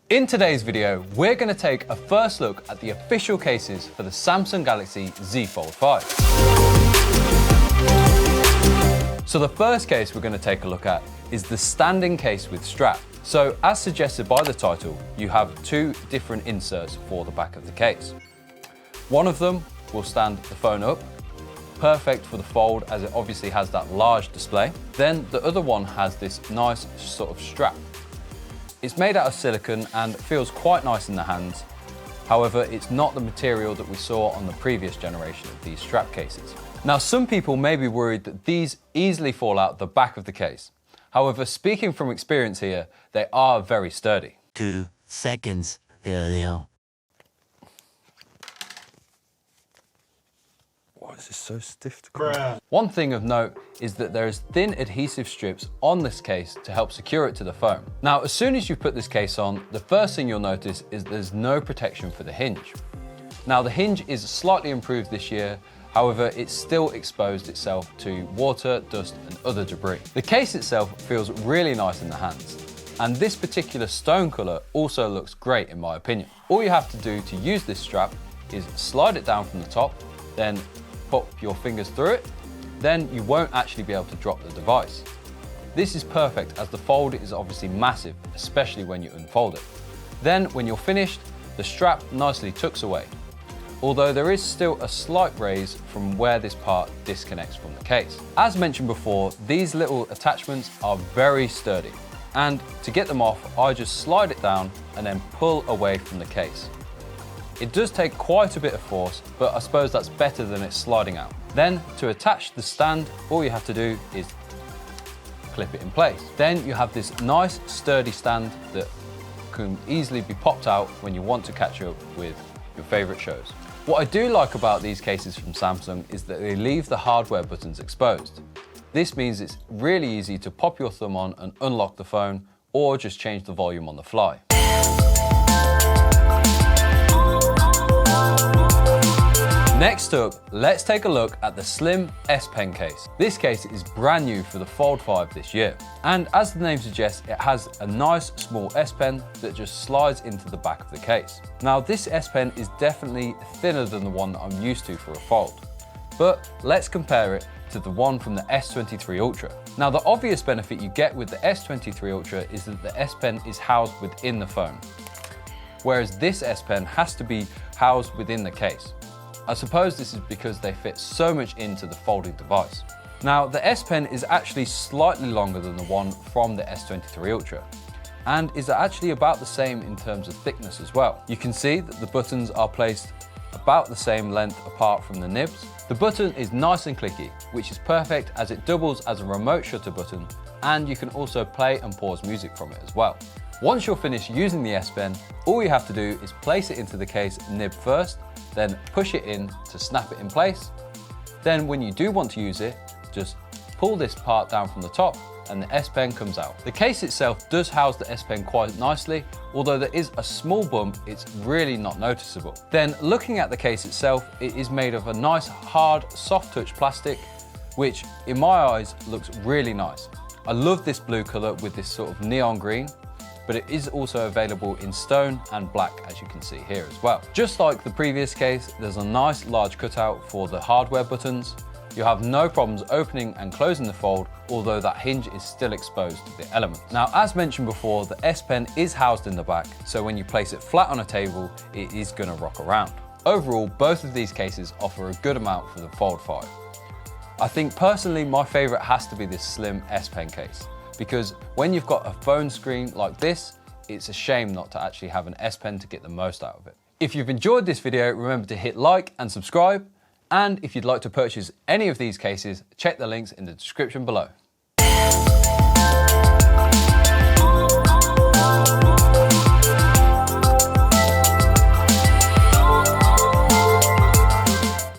In today's video, we're going to take a first look at the official cases for the Samsung Galaxy Z Fold 5. So the first case we're going to take a look at is the standing case with strap. So as suggested by the title, you have two different inserts for the back of the case. One of them will stand the phone up, perfect for the fold as it obviously has that large display. Then the other one has this nice sort of strap. It's made out of silicone and feels quite nice in the hands. However, it's not the material that we saw on the previous generation of these strap cases. Now, some people may be worried that these easily fall out the back of the case. However, speaking from experience here, they are very sturdy. 2 seconds earlier. Why is this so stiff to grab? One thing of note is that there is thin adhesive strips on this case to help secure it to the phone. Now, as soon as you put this case on, the first thing you'll notice is there's no protection for the hinge. Now, the hinge is slightly improved this year. However, it's still exposed itself to water, dust, and other debris. The case itself feels really nice in the hands. And this particular stone color also looks great in my opinion. All you have to do to use this strap is slide it down from the top, then pop your fingers through it, then you won't actually be able to drop the device. This is perfect as the fold is obviously massive, especially when you unfold it. Then when you're finished, the strap nicely tucks away, although there is still a slight raise from where this part disconnects from the case. As mentioned before, these little attachments are very sturdy, and to get them off, I just slide it down and then pull away from the case. It does take quite a bit of force, but I suppose that's better than it sliding out. Then, to attach the stand, all you have to do is clip it in place. Then you have this nice sturdy stand that can easily be popped out when you want to catch up with your favorite shows. What I do like about these cases from Samsung is that they leave the hardware buttons exposed. This means it's really easy to pop your thumb on and unlock the phone, or just change the volume on the fly. Next up, let's take a look at the slim S Pen case. This case is brand new for the Fold 5 this year. And as the name suggests, it has a nice small S Pen that just slides into the back of the case. Now, this S Pen is definitely thinner than the one that I'm used to for a Fold. But let's compare it to the one from the S23 Ultra. Now, the obvious benefit you get with the S23 Ultra is that the S Pen is housed within the phone, whereas this S Pen has to be housed within the case. I suppose this is because they fit so much into the folding device. Now, the S Pen is actually slightly longer than the one from the S23 Ultra, and is actually about the same in terms of thickness as well. You can see that the buttons are placed about the same length apart from the nibs. The button is nice and clicky, which is perfect as it doubles as a remote shutter button, and you can also play and pause music from it as well. Once you're finished using the S Pen, all you have to do is place it into the case nib first, then push it in to snap it in place. Then when you do want to use it, just pull this part down from the top and the S Pen comes out. The case itself does house the S Pen quite nicely, although there is a small bump, it's really not noticeable. Then looking at the case itself, it is made of a nice hard soft touch plastic, which in my eyes looks really nice. I love this blue color with this sort of neon green, but it is also available in stone and black, as you can see here as well. Just like the previous case, there's a nice large cutout for the hardware buttons. You have no problems opening and closing the fold, although that hinge is still exposed to the elements. Now, as mentioned before, the S Pen is housed in the back, so when you place it flat on a table, it is gonna rock around. Overall, both of these cases offer a good amount for the Fold 5. I think personally, my favorite has to be this slim S Pen case, because when you've got a phone screen like this, it's a shame not to actually have an S Pen to get the most out of it. If you've enjoyed this video, remember to hit like and subscribe. And if you'd like to purchase any of these cases, check the links in the description below.